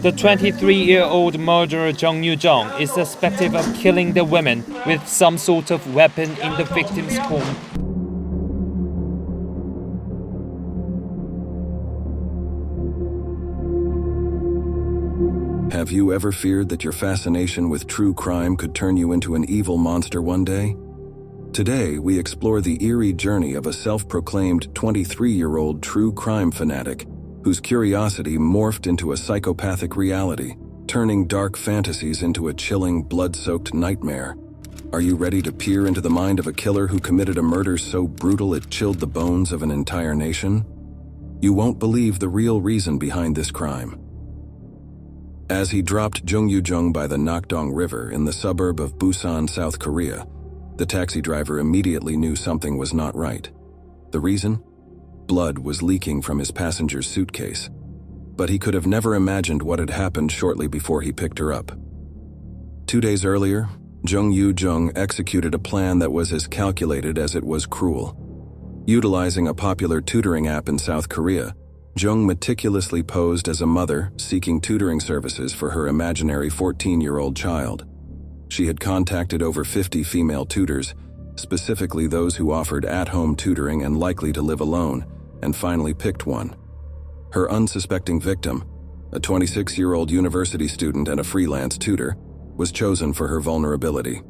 The 23-year-old murderer Jung Yoo-jung is suspected of killing the women with some sort of weapon in the victim's home. Have you ever feared that your fascination with true crime could turn you into an evil monster one day? Today, we explore the eerie journey of a self-proclaimed 23-year-old true crime fanatic whose curiosity morphed into a psychopathic reality, turning dark fantasies into a chilling, blood-soaked nightmare. Are you ready to peer into the mind of a killer who committed a murder so brutal it chilled the bones of an entire nation? You won't believe the real reason behind this crime. As he dropped Jung Yoo-jung by the Nakdong River in the suburb of Busan, South Korea, the taxi driver immediately knew something was not right. The reason? Blood was leaking from his passenger's suitcase. But he could have never imagined what had happened shortly before he picked her up. 2 days earlier, Jung Yoo-jung executed a plan that was as calculated as it was cruel. Utilizing a popular tutoring app in South Korea, Jung meticulously posed as a mother seeking tutoring services for her imaginary 14-year-old child. She had contacted over 50 female tutors, specifically those who offered at-home tutoring and likely to live alone, and finally picked one. Her unsuspecting victim, a 26-year-old university student and a freelance tutor, was chosen for her vulnerability.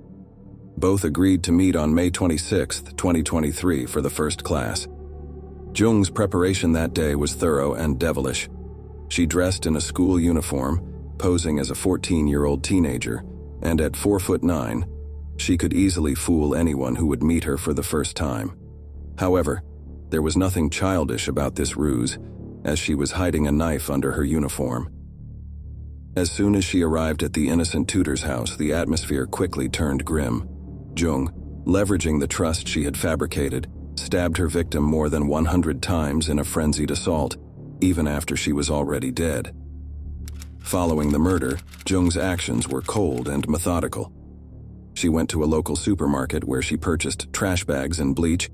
Both agreed to meet on May 26, 2023 for the first class. Jung's preparation that day was thorough and devilish. She dressed in a school uniform, posing as a 14-year-old teenager, and at 4'9", she could easily fool anyone who would meet her for the first time. However, there was nothing childish about this ruse, as she was hiding a knife under her uniform. As soon as she arrived at the innocent tutor's house, the atmosphere quickly turned grim. Jung, leveraging the trust she had fabricated, stabbed her victim more than 100 times in a frenzied assault, even after she was already dead. Following the murder, Jung's actions were cold and methodical. She went to a local supermarket where she purchased trash bags and bleach,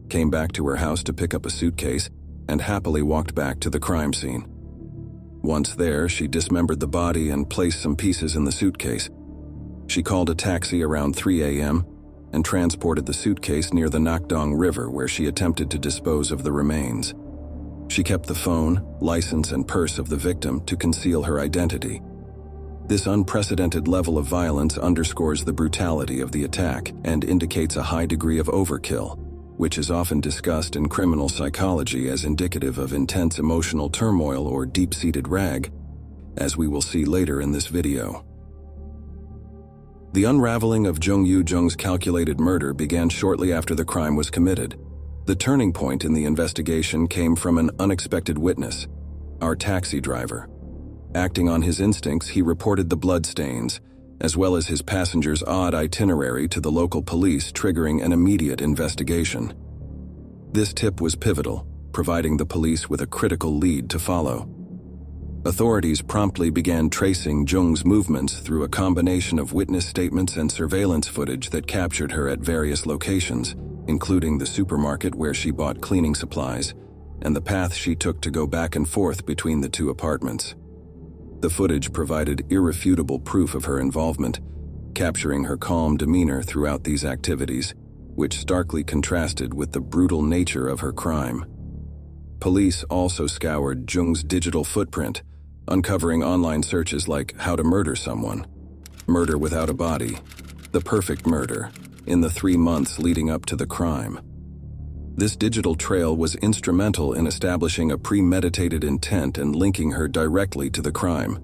came back to her house to pick up a suitcase, and happily walked back to the crime scene. Once there, she dismembered the body and placed some pieces in the suitcase. She called a taxi around 3 a.m. and transported the suitcase near the Nakdong River where she attempted to dispose of the remains. She kept the phone, license, and purse of the victim to conceal her identity. This unprecedented level of violence underscores the brutality of the attack and indicates a high degree of overkill, which is often discussed in criminal psychology as indicative of intense emotional turmoil or deep-seated rage, as we will see later in this video. The unraveling of Jung Yoo-jung's calculated murder began shortly after the crime was committed. The turning point in the investigation came from an unexpected witness, our taxi driver. Acting on his instincts, he reported the bloodstains, as well as his passenger's odd itinerary to the local police, triggering an immediate investigation. This tip was pivotal, providing the police with a critical lead to follow. Authorities promptly began tracing Jung's movements through a combination of witness statements and surveillance footage that captured her at various locations, including the supermarket where she bought cleaning supplies, and the path she took to go back and forth between the two apartments. The footage provided irrefutable proof of her involvement, capturing her calm demeanor throughout these activities, which starkly contrasted with the brutal nature of her crime. Police also scoured Jung's digital footprint, uncovering online searches like "how to murder someone," "murder without a body," "the perfect murder," in the 3 months leading up to the crime. This digital trail was instrumental in establishing a premeditated intent and linking her directly to the crime.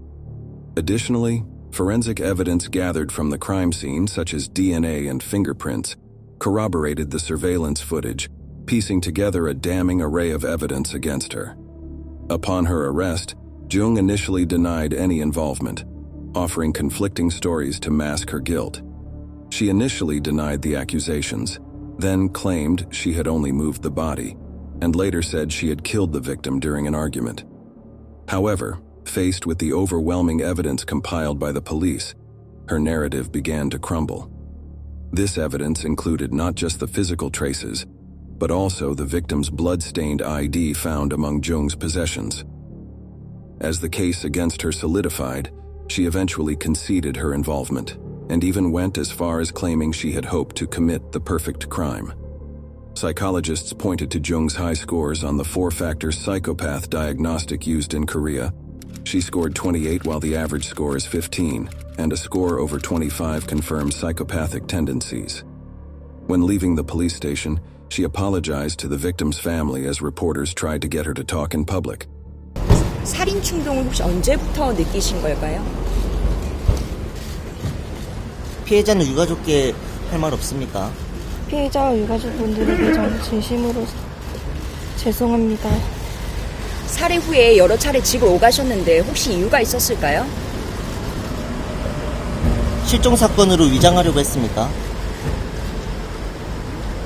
Additionally, forensic evidence gathered from the crime scene, such as DNA and fingerprints, corroborated the surveillance footage, piecing together a damning array of evidence against her. Upon her arrest, Jung initially denied any involvement, offering conflicting stories to mask her guilt. She initially denied the accusations, then claimed she had only moved the body, and later said she had killed the victim during an argument. However, faced with the overwhelming evidence compiled by the police, her narrative began to crumble. This evidence included not just the physical traces, but also the victim's blood-stained ID found among Jung's possessions. As the case against her solidified, she eventually conceded her involvement, and even went as far as claiming she had hoped to commit the perfect crime. Psychologists pointed to Jung's high scores on the 4-factor psychopath diagnostic used in Korea. She scored 28 while the average score is 15, and a score over 25 confirms psychopathic tendencies. When leaving the police station, she apologized to the victim's family as reporters tried to get her to talk in public. 살인 충동을 혹시 언제부터 느끼신 걸까요? 피해자는 유가족께 할 말 없습니까? 피해자와 유가족분들에게 저는 진심으로 죄송합니다. 살해 후에 여러 차례 집을 오가셨는데 혹시 이유가 있었을까요? 실종 사건으로 위장하려고 했습니까?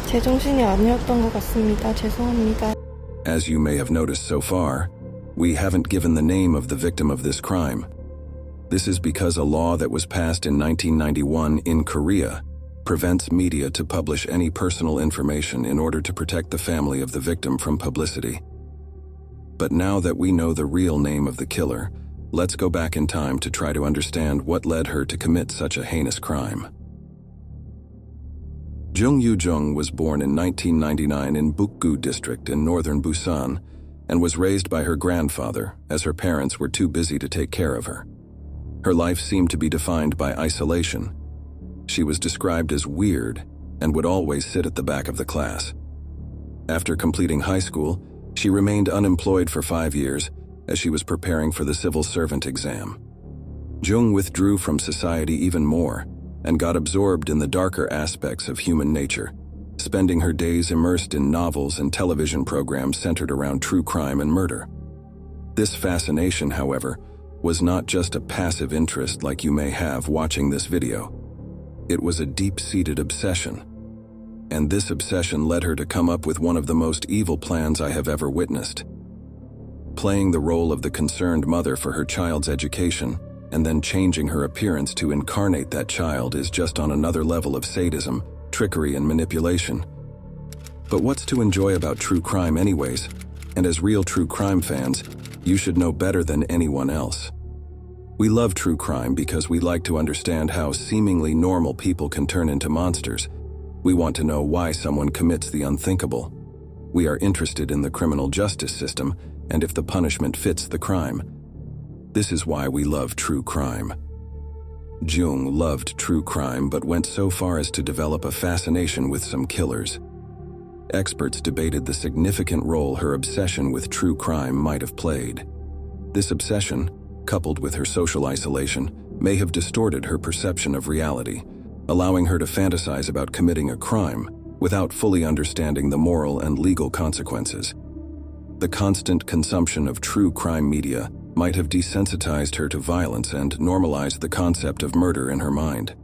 제정신이 아니었던 것 같습니다. 죄송합니다. As you may have noticed so far, we haven't given the name of the victim of this crime. This is because a law that was passed in 1991 in Korea prevents media to publish any personal information in order to protect the family of the victim from publicity. But now that we know the real name of the killer, let's go back in time to try to understand what led her to commit such a heinous crime. Jung Yoo-jung was born in 1999 in Bukgu district in northern Busan and was raised by her grandfather as her parents were too busy to take care of her. Her life seemed to be defined by isolation. She was described as weird and would always sit at the back of the class. After completing high school, she remained unemployed for 5 years as she was preparing for the civil servant exam. Jung withdrew from society even more and got absorbed in the darker aspects of human nature, spending her days immersed in novels and television programs centered around true crime and murder. This fascination, however, was not just a passive interest like you may have watching this video. It was a deep-seated obsession. And this obsession led her to come up with one of the most evil plans I have ever witnessed. Playing the role of the concerned mother for her child's education, and then changing her appearance to incarnate that child is just on another level of sadism, trickery, and manipulation. But what's to enjoy about true crime anyways? And as real true crime fans, you should know better than anyone else. We love true crime because we like to understand how seemingly normal people can turn into monsters. We want to know why someone commits the unthinkable. We are interested in the criminal justice system and if the punishment fits the crime. This is why we love true crime. Jung loved true crime but went so far as to develop a fascination with some killers. Experts debated the significant role her obsession with true crime might have played. This obsession, coupled with her social isolation, may have distorted her perception of reality, allowing her to fantasize about committing a crime without fully understanding the moral and legal consequences. The constant consumption of true crime media might have desensitized her to violence and normalized the concept of murder in her mind.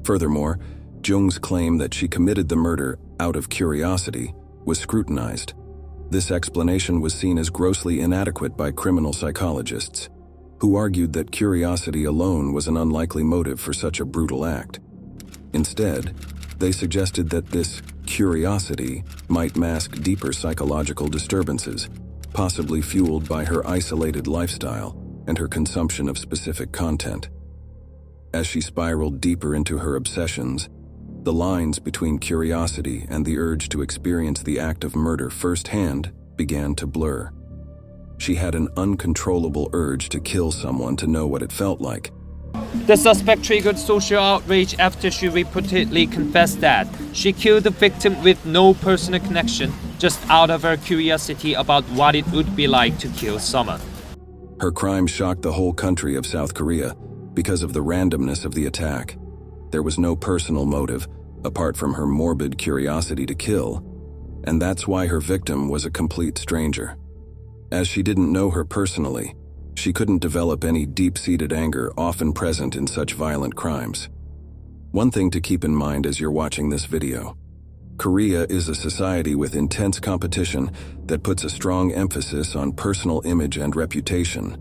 Furthermore, Jung's claim that she committed the murder out of curiosity was scrutinized. This explanation was seen as grossly inadequate by criminal psychologists, who argued that curiosity alone was an unlikely motive for such a brutal act. Instead, they suggested that this curiosity might mask deeper psychological disturbances, possibly fueled by her isolated lifestyle and her consumption of specific content. As she spiraled deeper into her obsessions, the lines between curiosity and the urge to experience the act of murder firsthand began to blur. She had an uncontrollable urge to kill someone to know what it felt like. The suspect triggered social outrage after she reportedly confessed that she killed the victim with no personal connection, just out of her curiosity about what it would be like to kill someone. Her crime shocked the whole country of South Korea because of the randomness of the attack. There was no personal motive, apart from her morbid curiosity to kill, and that's why her victim was a complete stranger. As she didn't know her personally, she couldn't develop any deep-seated anger often present in such violent crimes. One thing to keep in mind as you're watching this video: Korea is a society with intense competition that puts a strong emphasis on personal image and reputation.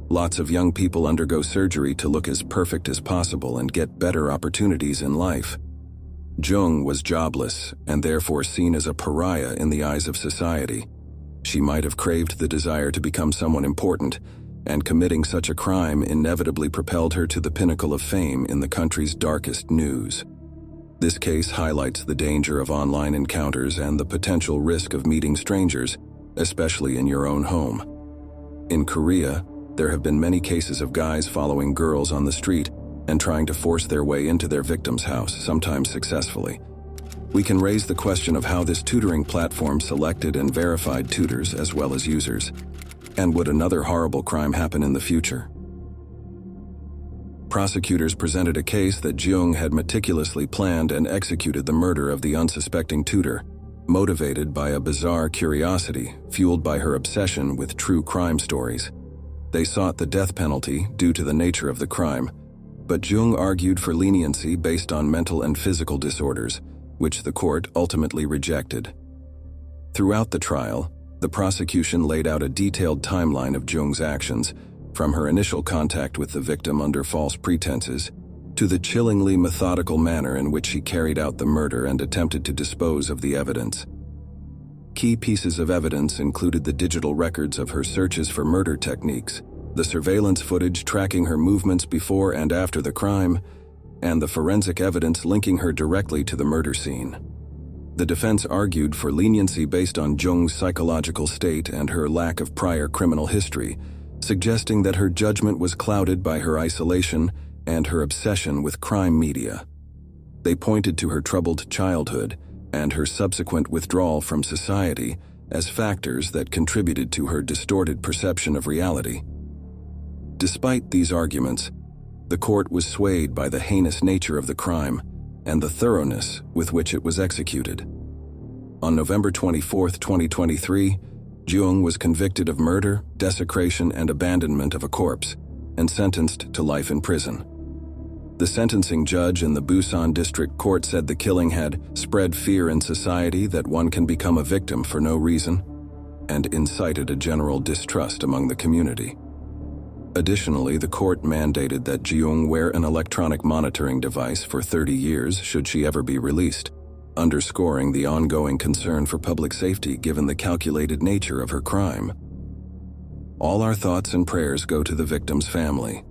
Lots of young people undergo surgery to look as perfect as possible and get better opportunities in life. Jung was jobless and therefore seen as a pariah in the eyes of society. She might have craved the desire to become someone important, and committing such a crime inevitably propelled her to the pinnacle of fame in the country's darkest news. This case highlights the danger of online encounters and the potential risk of meeting strangers, especially in your own home. In Korea, there have been many cases of guys following girls on the street and trying to force their way into their victim's house, sometimes successfully. We can raise the question of how this tutoring platform selected and verified tutors as well as users. And would another horrible crime happen in the future? Prosecutors presented a case that Jung had meticulously planned and executed the murder of the unsuspecting tutor, motivated by a bizarre curiosity fueled by her obsession with true crime stories. They sought the death penalty due to the nature of the crime, but Jung argued for leniency based on mental and physical disorders, which the court ultimately rejected. Throughout the trial, the prosecution laid out a detailed timeline of Jung's actions, from her initial contact with the victim under false pretenses, to the chillingly methodical manner in which she carried out the murder and attempted to dispose of the evidence. Key pieces of evidence included the digital records of her searches for murder techniques, the surveillance footage tracking her movements before and after the crime, and the forensic evidence linking her directly to the murder scene. The defense argued for leniency based on Jung's psychological state and her lack of prior criminal history, suggesting that her judgment was clouded by her isolation and her obsession with crime media. They pointed to her troubled childhood and her subsequent withdrawal from society as factors that contributed to her distorted perception of reality. Despite these arguments, the court was swayed by the heinous nature of the crime and the thoroughness with which it was executed. On November 24, 2023, Jung was convicted of murder, desecration, and abandonment of a corpse, and sentenced to life in prison. The sentencing judge in the Busan District Court said the killing had spread fear in society that one can become a victim for no reason, and incited a general distrust among the community. Additionally, the court mandated that Jung wear an electronic monitoring device for 30 years should she ever be released, underscoring the ongoing concern for public safety given the calculated nature of her crime. All our thoughts and prayers go to the victim's family.